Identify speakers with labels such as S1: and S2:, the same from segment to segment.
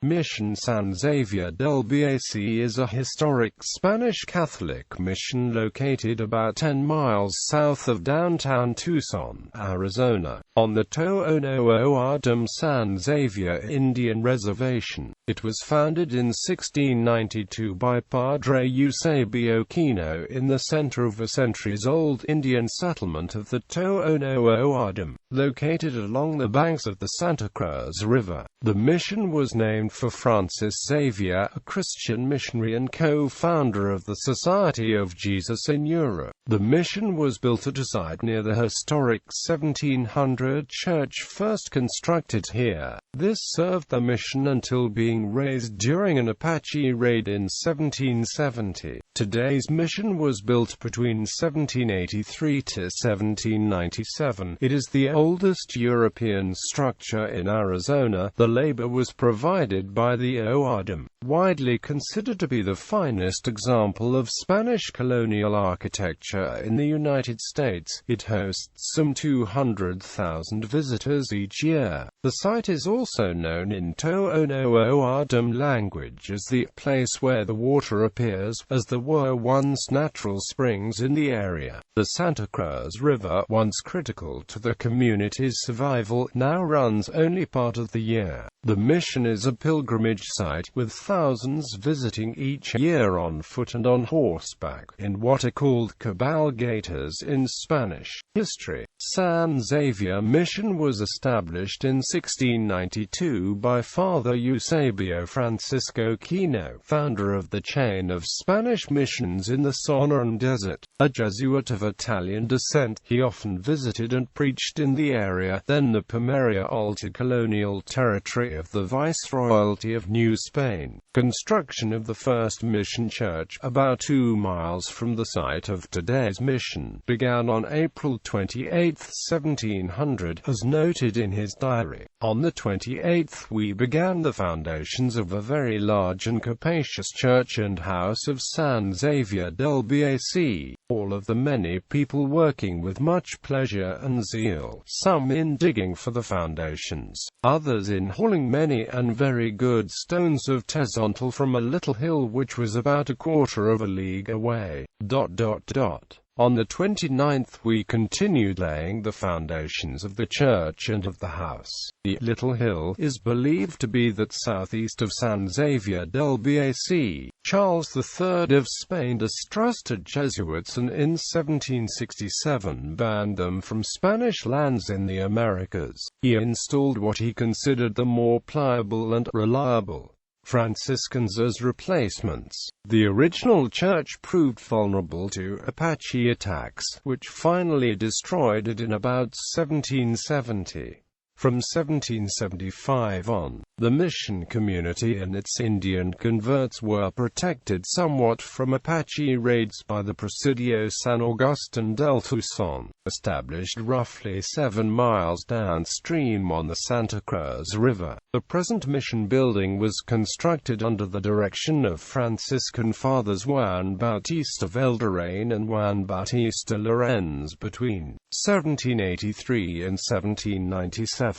S1: Mission San Xavier del Bac is a historic Spanish Catholic mission located about 10 miles south of downtown Tucson, Arizona, on the Tohono O'odham San Xavier Indian Reservation. It was founded in 1692 by Padre Eusebio Kino in the center of a centuries-old Indian settlement of the Tohono O'odham, located along the banks of the Santa Cruz River. The mission was named for Francis Xavier, a Christian missionary and co-founder of the Society of Jesus in Europe. The mission was built at a site near the historic 1700 church first constructed here. This served the mission until being razed during an Apache raid in 1770. Today's mission was built between 1783 to 1797. It is the oldest European structure in Arizona. The labor was provided by the O'odham, widely considered to be the finest example of Spanish colonial architecture in the United States. It hosts some 200,000 visitors each year. The site is also known in Tohono O'odham language as the place where the water appears, as there were once natural springs in the area. The Santa Cruz River, once critical to the community's survival, now runs only part of the year. The mission is a pilgrimage site, with thousands visiting each year on foot and on horseback, in what are called cabalgatas in Spanish. History. San Xavier Mission was established in 1692 by Father Eusebio Francisco Kino, founder of the chain of Spanish missions in the Sonoran Desert. A Jesuit of Italian descent, he often visited and preached in the area, then the Pimeria Alta colonial territory of the Viceroyalty of New Spain. Construction of the first mission church, about 2 miles from the site of today's mission, began on April 28, 1700, as noted in his diary. On the 28th we began the foundations of a very large and capacious church and house of San Xavier del Bac, all of the many people working with much pleasure and zeal, some in digging for the foundations, others in hauling many and very good stones of horizontal from a little hill which was about a quarter of a league away. On the 29th we continued laying the foundations of the church and of the house. The little hill is believed to be that southeast of San Xavier del Bac. Charles III of Spain distrusted Jesuits and in 1767 banned them from Spanish lands in the Americas. He installed what he considered the more pliable and reliable Franciscans as replacements. The original church proved vulnerable to Apache attacks, which finally destroyed it in about 1770. From 1775 on, the mission community and its Indian converts were protected somewhat from Apache raids by the Presidio San Agustin del Tucson, established roughly 7 miles downstream on the Santa Cruz River. The present mission building was constructed under the direction of Franciscan Fathers Juan Bautista Valderrame and Juan Bautista Lorenz between 1783 and 1797.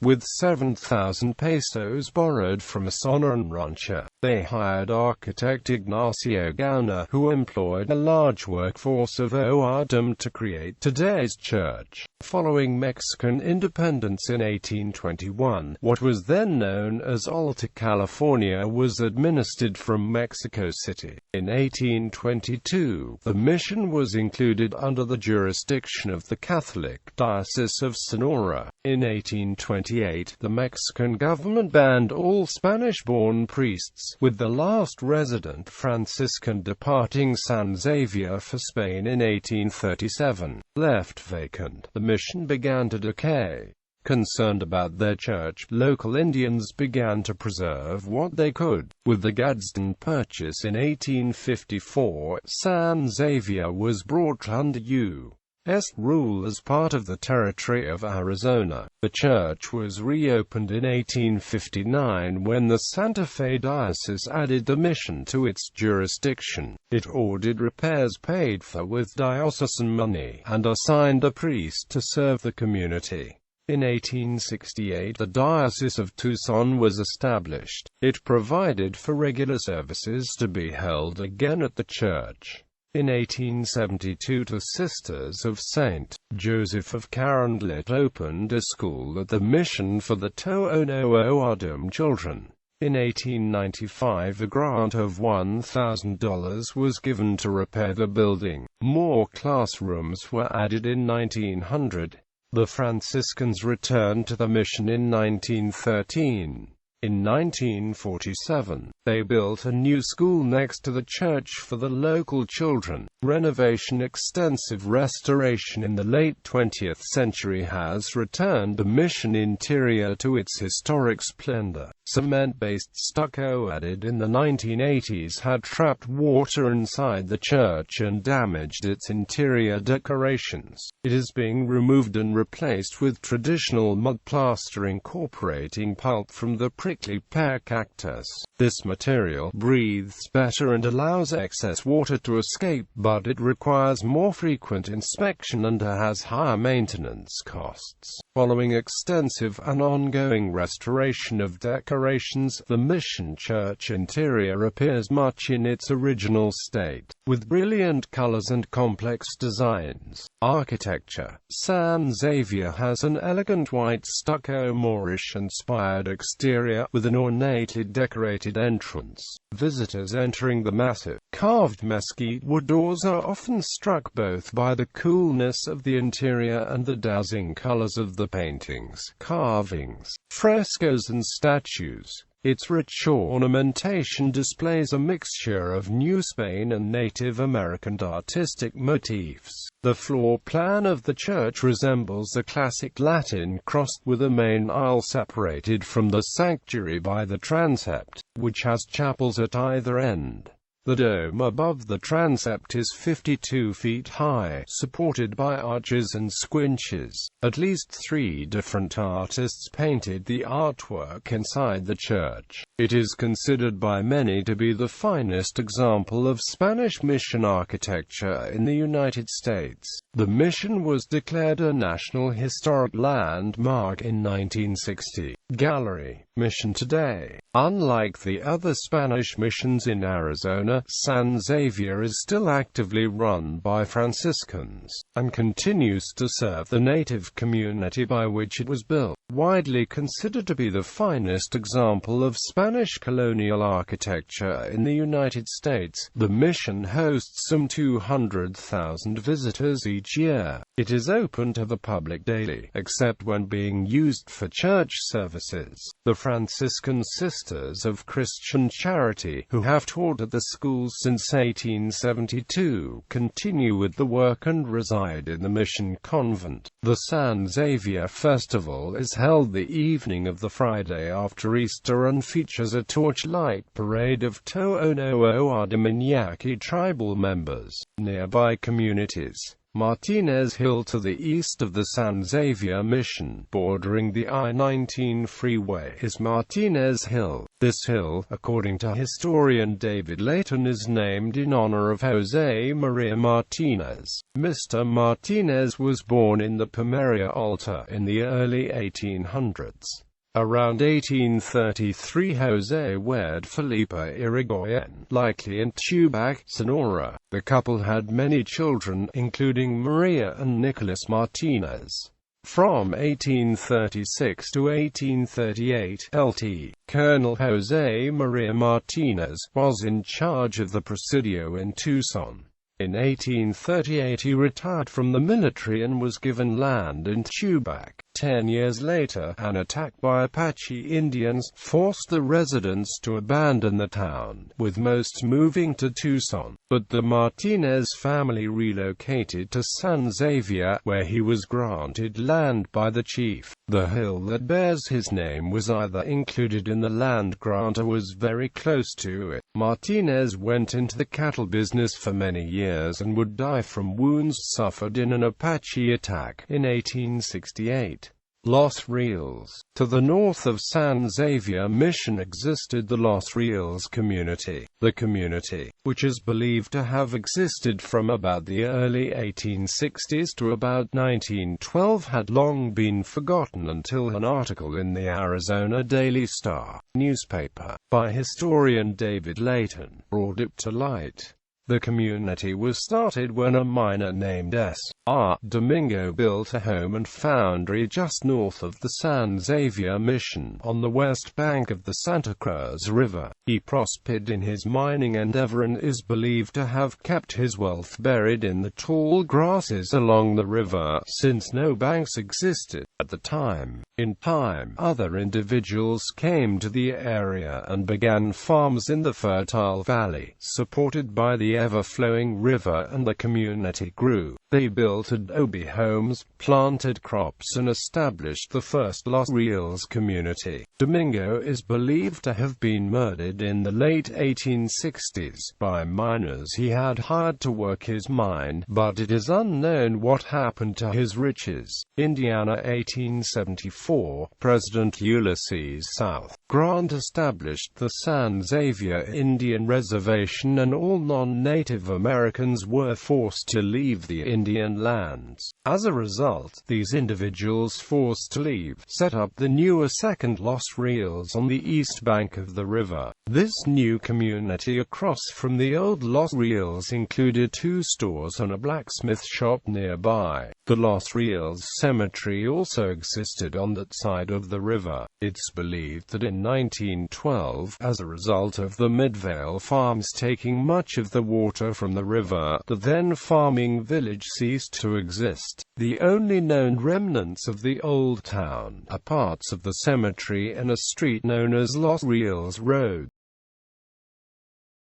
S1: With 7,000 pesos borrowed from a Sonoran rancher, they hired architect Ignacio Gauna, who employed a large workforce of O'odham to create today's church. Following Mexican independence in 1821, what was then known as Alta California was administered from Mexico City. In 1822, the mission was included under the jurisdiction of the Catholic Diocese of Sonora. In 1828, the Mexican government banned all Spanish-born priests, with the last resident Franciscan departing San Xavier for Spain in 1837. Left vacant, the mission began to decay. Concerned about their church, local Indians began to preserve what they could. With the Gadsden Purchase in 1854, San Xavier was brought under U.S. rule as part of the territory of Arizona. The church was reopened in 1859 when the Santa Fe Diocese added the mission to its jurisdiction. It ordered repairs paid for with diocesan money, and assigned a priest to serve the community. In 1868 the Diocese of Tucson was established. It provided for regular services to be held again at the church. In 1872 the Sisters of St. Joseph of Carondelet opened a school at the mission for the Tohono O'odham children. In 1895 a grant of $1,000 was given to repair the building. More classrooms were added in 1900. The Franciscans returned to the mission in 1913. In 1947, they built a new school next to the church for the local children. Extensive restoration in the late 20th century has returned the mission interior to its historic splendor. Cement-based stucco added in the 1980s had trapped water inside the church and damaged its interior decorations. It is being removed and replaced with traditional mud plaster incorporating pulp from the prickly pear cactus. This material breathes better and allows excess water to escape, but it requires more frequent inspection and has higher maintenance costs. Following extensive and ongoing restoration of decorations, the mission church interior appears much in its original state, with brilliant colors and complex designs. Architecture. San Xavier has an elegant white stucco Moorish-inspired exterior, with an ornately decorated entrance. Visitors entering the massive, carved mesquite wood doors are often struck both by the coolness of the interior and the dazzling colors of the paintings, carvings, frescoes and statues. Its rich ornamentation displays a mixture of New Spain and Native American artistic motifs. The floor plan of the church resembles a classic Latin cross, with a main aisle separated from the sanctuary by the transept, which has chapels at either end. The dome above the transept is 52 feet high, supported by arches and squinches. At least 3 different artists painted the artwork inside the church. It is considered by many to be the finest example of Spanish mission architecture in the United States. The mission was declared a National Historic Landmark in 1960. Gallery. Mission today. Unlike the other Spanish missions in Arizona, San Xavier is still actively run by Franciscans, and continues to serve the native community by which it was built. Widely considered to be the finest example of Spanish colonial architecture in the United States, the mission hosts some 200,000 visitors each year. It is open to the public daily, except when being used for church services. The Franciscan Sisters of Christian Charity, who have taught at the school since 1872, continue with the work and reside in the mission convent. The San Xavier Festival is held the evening of the Friday after Easter and features a torchlight parade of Tohono O'odham and Yaqui tribal members. Nearby communities. Martinez Hill to the east of the San Xavier Mission, bordering the I-19 freeway, is Martinez Hill. This hill, according to historian David Layton, is named in honor of Jose Maria Martinez. Mr. Martinez was born in the Pimeria Alta in the early 1800s. Around 1833 Jose wed Felipa Irigoyen, likely in Tubac, Sonora. The couple had many children, including Maria and Nicholas Martinez. From 1836 to 1838, Lt. Colonel Jose Maria Martinez was in charge of the Presidio in Tucson. In 1838 he retired from the military and was given land in Tubac. 10 years later, an attack by Apache Indians forced the residents to abandon the town, with most moving to Tucson. But the Martinez family relocated to San Xavier, where he was granted land by the chief. The hill that bears his name was either included in the land grant or was very close to it. Martinez went into the cattle business for many years and would die from wounds suffered in an Apache attack in 1868. Los Rios. To the north of San Xavier Mission existed the Los Rios Community. The community, which is believed to have existed from about the early 1860s to about 1912, had long been forgotten until an article in the Arizona Daily Star newspaper by historian David Layton brought it to light. The community was started when a miner named S.R. Domingo built a home and foundry just north of the San Xavier Mission, on the west bank of the Santa Cruz River. He prospered in his mining endeavor and is believed to have kept his wealth buried in the tall grasses along the river, since no banks existed at the time. In time, other individuals came to the area and began farms in the fertile valley, supported by the ever-flowing river, and the community grew. They built adobe homes, planted crops, and established the first Los Rios community. Domingo is believed to have been murdered in the late 1860s by miners he had hired to work his mine, but it is unknown what happened to his riches. Indiana, 1874, President Ulysses S. Grant established the San Xavier Indian Reservation, and all non-Native Americans were forced to leave the Indian lands. As a result, these individuals forced to leave set up the newer second Los Rios on the east bank of the river. This new community across from the old Los Rios included 2 stores and a blacksmith shop nearby. The Los Rios Cemetery also existed on that side of the river. It's believed that in 1912, as a result of the Midvale farms taking much of the water from the river, the then farming village ceased to exist. The only known remnants of the old town are parts of the cemetery and a street known as Los Rios Road.